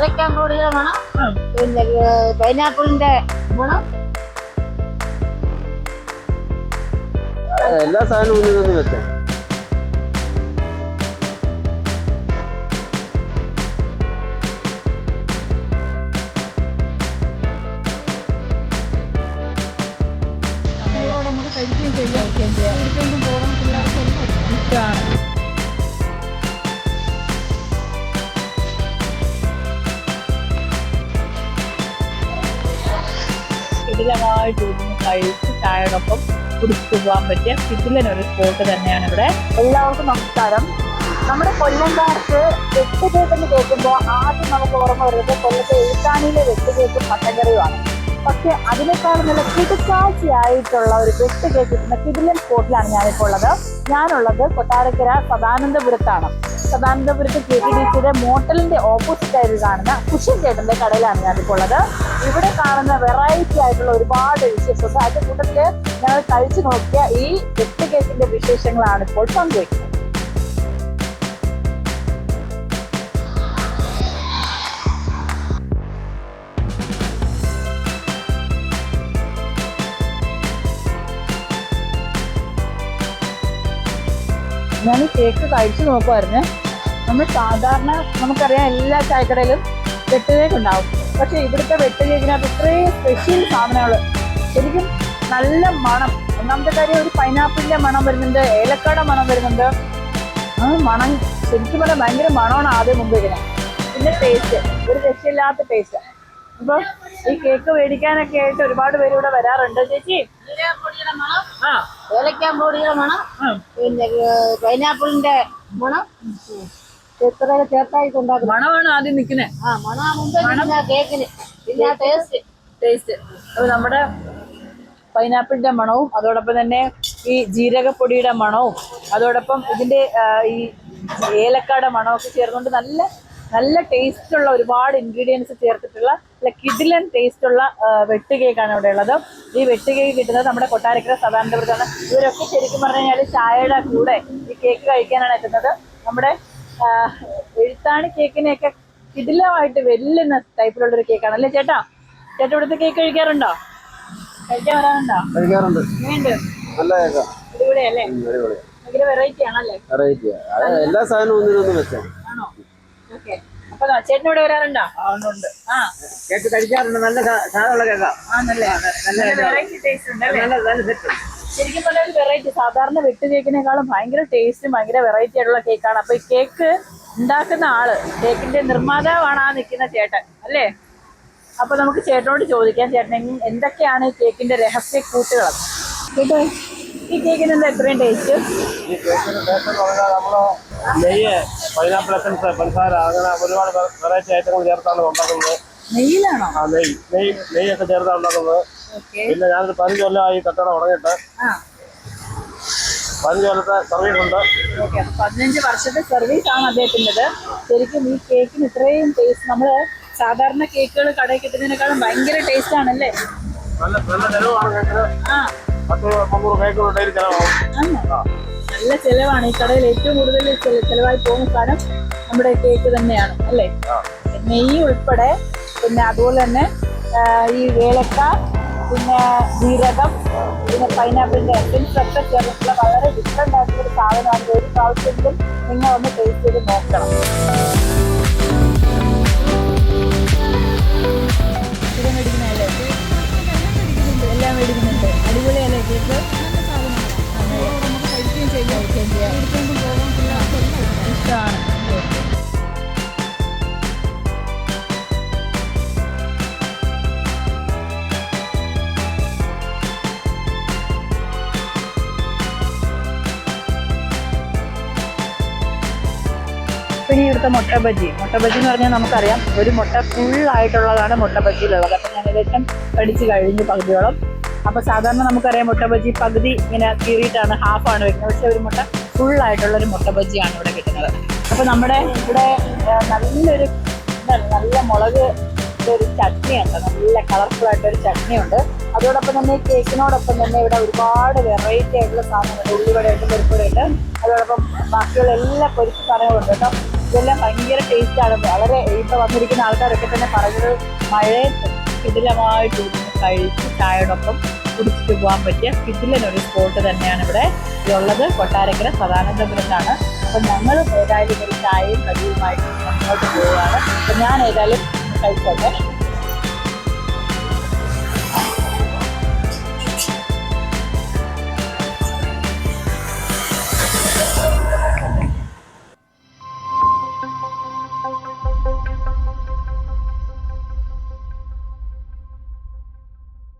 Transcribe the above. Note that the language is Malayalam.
ഏലക്കാൻ പൊടിയുടെ മണം, പിന്നെ പൈനാപ്പിളിന്റെ ഗുണം. എല്ലാ സാധനവും ഒന്നും വെച്ചാൽ നമുക്ക് കഴിക്കുകയും ചെയ്യാം. എടുക്കൊണ്ടും പോകണം, പിള്ളേർക്ക് ഇഷ്ടമാണ്. കിടിലമായിട്ട് ഇരുന്ന് കഴിച്ച് ചായയോടൊപ്പം കുടിച്ചു പോകാൻ പറ്റിയ കിടിലനൊരു സ്പോട്ട് തന്നെയാണ് ഇവിടെ. എല്ലാവർക്കും നമസ്കാരം. നമ്മുടെ കൊല്ലംകാർക്ക് വെട്ടുകേക്കെന്ന് കേൾക്കുമ്പോൾ ആദ്യം നമുക്ക് ഓർമ്മ വരുന്നത് കൊല്ലത്തെ എഴുത്താണിയിലെ വെട്ടുകേക്കും പച്ചക്കറിയുമാണ്. പക്ഷെ അതിനേക്കാൾ നല്ല കിടുക്കാഴ്ചയായിട്ടുള്ള ഒരു വെട്ടുകേക്ക് കിട്ടുന്ന കിടിലൻ സ്പോട്ടിലാണ് ഞാനിപ്പോൾ ഉള്ളത്. ഞാനുള്ളത് കൊട്ടാരക്കര സദാനന്ദപുരത്താണ്. സദാനന്ദപുരത്ത് KTDCയുടെ മോട്ടലിന്റെ ഓപ്പോസിറ്റ് ആയിട്ട് കാണുന്ന കുഷ്യൻ ചേട്ടന്റെ കടയിലാണ് ഞാനിപ്പോൾ ഉള്ളത്. ഇവിടെ കാണുന്ന വെറൈറ്റി ആയിട്ടുള്ള ഒരുപാട് വിശേഷമുണ്ട്. അതിന്റെ കൂട്ടത്തില് ഞങ്ങൾ കഴിച്ചു നോക്കിയ ഈ വെട്ടുകേക്കിന്റെ വിശേഷങ്ങളാണ് ഇപ്പോൾ പങ്കുവയ്ക്കുന്നത്. ഞാൻ ഈ കേക്ക് കഴിച്ചു നോക്കുമായിരുന്നു. നമ്മൾ സാധാരണ നമുക്കറിയാം എല്ലാ ചായക്കടയിലും വെട്ടുകേക്ക് ഉണ്ടാവും. പക്ഷെ ഇവിടുത്തെ വെട്ടുകേക്കിനകത്ത് ഇത്രയും സ്പെഷ്യൽ സാധനങ്ങൾ. ശരിക്കും നല്ല മണം. ഒന്നാമത്തെ കാര്യം ഒരു പൈനാപ്പിളിന്റെ മണം വരുന്നുണ്ട്, ഏലക്കയുടെ മണം വരുന്നുണ്ട്. ആ മണം ശരിക്കും പറഞ്ഞാൽ ഭയങ്കര മണമാണ് ആദ്യം മുമ്പ് ഇതിന്. പിന്നെ ടേസ്റ്റ് ഒരു രക്ഷയില്ലാത്ത ടേസ്റ്റ്. അപ്പൊ ഈ കേക്ക് മേടിക്കാനൊക്കെ ആയിട്ട് ഒരുപാട് പേര് ഇവിടെ വരാറുണ്ട്. ചേച്ചി, ഏലക്കാൻ പൊടിയുടെ മണം, പിന്നെ പൈനാപ്പിളിന്റെ മണം എത്രയൊക്കെ ചേർത്തായിട്ട് ഉണ്ടാക്കും. മണമാണ് ആദ്യം നിൽക്കുന്നത്. ആ മണം കേക്കിന്. പിന്നെ ടേസ്റ്റ് അപ്പൊ നമ്മുടെ പൈനാപ്പിളിന്റെ മണവും അതോടൊപ്പം തന്നെ ഈ ജീരകപ്പൊടിയുടെ മണവും അതോടൊപ്പം ഇതിന്റെ ഈ ഏലക്കയുടെ മണമൊക്കെ ചേർന്നുകൊണ്ട് നല്ല നല്ല ടേസ്റ്റ് ഉള്ള ഒരുപാട് ഇൻഗ്രീഡിയൻസ് ചേർത്തിട്ടുള്ള നല്ല കിടിലൻ ടേസ്റ്റ് ഉള്ള വെട്ടുകേക്കാണ് ഇവിടെ ഉള്ളത്. ഈ വെട്ടുകേക്ക് കിട്ടുന്നത് നമ്മുടെ കൊട്ടാരക്കര സദാനന്ദപുരത്താണ്. ഇവരൊക്കെ ശരിക്കും പറഞ്ഞു കഴിഞ്ഞാൽ ചായയുടെ കൂടെ ഈ കേക്ക് കഴിക്കാനാണ് എത്തുന്നത്. നമ്മുടെ എഴുത്താണി കേക്കിനെയൊക്കെ കിടിലമായിട്ട് വെല്ലുന്ന ടൈപ്പിലുള്ളൊരു കേക്കാണ് അല്ലേ ചേട്ടാ? ചേട്ടാ ഇവിടുത്തെ കേക്ക് കഴിക്കാറുണ്ടോ? കഴിക്കാൻ വരാറുണ്ടോ? കഴിക്കാറുണ്ട്. നല്ല കേക്കാ. അടിപൊളി അല്ലേ? ഭയങ്കര വെറൈറ്റി ആണല്ലേ? എല്ലാ സാധനവും ഒന്നും വെച്ചാൽ ആണോ? ഓക്കെ. അപ്പൊ ചേട്ടൻ ഇവിടെ വരാറുണ്ടോ? ഉണ്ട്. ആ കേക്ക് കഴിക്കാറുണ്ട്. നല്ല സാധനമുള്ള കേക്കാ. ആണല്ലേ? വെറൈറ്റി ടേസ്റ്റ് ഉണ്ടല്ലേ? ശരിക്കും പറഞ്ഞ ഒരു വെറൈറ്റി. സാധാരണ വെട്ട് കേക്കിനേക്കാളും ഭയങ്കര ടേസ്റ്റും ഭയങ്കര വെറൈറ്റി ആയിട്ടുള്ള കേക്കാണ്. അപ്പൊ ഈ കേക്ക് ഉണ്ടാക്കുന്ന ആള്, കേക്കിന്റെ നിർമ്മാതാവാണ് ആ നിൽക്കുന്ന ചേട്ടൻ അല്ലേ? അപ്പൊ നമുക്ക് ചേട്ടനോട് ചോദിക്കാം, ചേട്ടൻ എന്തൊക്കെയാണ് ഈ കേക്കിന്റെ രഹസ്യ കൂട്ടുകൾ? കേട്ടോ, ഈ കേക്കിന് എന്താ ഇത്രയും ടേസ്റ്റ്? ഈ കേക്കിന് ടേസ്റ്റ് എന്ന് പറഞ്ഞാൽ നമ്മള് നെയ്യ്, പൈനാപ്പിൾ എസൻസ്, പഞ്ചസാര, അങ്ങനെ ഒരുപാട് വെറൈറ്റി ഐറ്റങ്ങൾ ചേർത്താണ് ഉണ്ടാക്കുന്നത്. നെയ്യിലാണോ? ആ നെയ്യൊക്കെ ചേർത്താണ് ഉണ്ടാക്കുന്നത്. പിന്നെ ഞാനൊരു 15 കൊല്ലമായി കച്ചവടം തുടങ്ങിയിട്ട്. 15 കൊല്ലത്തെ സർവീസ് ഉണ്ട്. 15 വർഷത്തെ സർവീസ് ആണ് അദ്ദേഹത്തിൻ്റെത്. ശരിക്കും ഈ കേക്കിന് ഇത്രയും ടേസ്റ്റ്, നമ്മള് സാധാരണ കേക്കുകൾ കടയിൽ കിട്ടുന്നതിനേക്കാളും ഭയങ്കര ടേസ്റ്റ് ആണല്ലേ? നല്ല ചെലവാണ് കേക്കിന്. 10-300 കേക്ക് ഡെയിലി ചെലവാകും. നല്ല ചെലവാണ്. ഈ കടയിൽ ഏറ്റവും കൂടുതൽ ചെലവായി പോകുന്ന സാധനം നമ്മുടെ കേക്ക് തന്നെയാണ് അല്ലേ? നെയ്യ് ഉൾപ്പെടെ, പിന്നെ അതുപോലെ തന്നെ ഈ ഏലക്ക, പിന്നെ ജീരകം, പിന്നെ പൈനാപ്പിളിന്റെ എസൻസ് ഒക്കെ ചേർന്നിട്ടുള്ള വളരെ ഡിഫറെന്റ് ആയിട്ടുള്ള ഒരു സാധനമാണ്. ഒരു പ്രാവശ്യമെങ്കിലും നിങ്ങൾ ഒന്ന് ടേസ്റ്റ് ചെയ്ത് നോക്കണം. ഇത് മേടിക്കുന്നതല്ലേ? എല്ലാം മേടിക്കുന്നുണ്ട്. അടിപൊളിയല്ലേ കേക്ക്? നമുക്ക് കഴിക്കുകയും ചെയ്യാം. ഇഷ്ടമാണ്. പിന്നെ ഇവിടുത്തെ മുട്ട ബജി എന്ന് പറഞ്ഞാൽ നമുക്കറിയാം ഒരു മുട്ട ഫുള്ളായിട്ടുള്ളതാണ് മുട്ട ബജിയിലുള്ളത്. അപ്പം ഞാൻ ഏകദേശം കടിച്ച് കഴിഞ്ഞു പകുതിയോളം. അപ്പോൾ സാധാരണ നമുക്കറിയാം മുട്ട ബജി പകുതി ഇങ്ങനെ കീറിയിട്ടാണ്, ഹാഫാണ് വെക്കുന്നത്. പക്ഷെ ഒരു മുട്ട ഫുള്ളായിട്ടുള്ളൊരു മുട്ട ബജിയാണ് ഇവിടെ കിട്ടുന്നത്. അപ്പോൾ നമ്മുടെ ഇവിടെ നല്ല മുളക് ഒരു ചട്നി ഉണ്ട്, നല്ല കളർഫുൾ ആയിട്ടൊരു ചട്നി ഉണ്ട്. അതോടൊപ്പം തന്നെ ഈ കേക്കിനോടൊപ്പം തന്നെ ഇവിടെ ഒരുപാട് വെറൈറ്റി ആയിട്ടുള്ള സാധനങ്ങളുണ്ട്. ഉള്ളിവടയുണ്ട്, പരിപ്പുവടയുണ്ട്, അതോടൊപ്പം ബാക്കിയുള്ള എല്ലാ പൊരിച്ച സാധനങ്ങളുണ്ട് കേട്ടോ. ഇതെല്ലാം ഭയങ്കര ടേസ്റ്റാണ്. വളരെ ഇപ്പോൾ വന്നിരിക്കുന്ന ആൾക്കാരൊക്കെ തന്നെ പറഞ്ഞത് മഴയത്ത് കിടിലമായിട്ട് കഴിച്ച് ചായയോടൊപ്പം കുടിച്ചിട്ട് പോകാൻ പറ്റിയ കിടിലനൊരു സ്പോട്ട് തന്നെയാണ് ഇവിടെ ഇതുള്ളത്. കൊട്ടാരക്കര സദാനന്ദപുരത്താണ്. അപ്പം ഞങ്ങൾ ഏതായാലും ഒരു ചായയും കടിയുമായിട്ട് മുന്നോട്ട് പോവുകയാണ്. അപ്പം ഞാൻ ഏതായാലും കഴിച്ചോട്ടെ.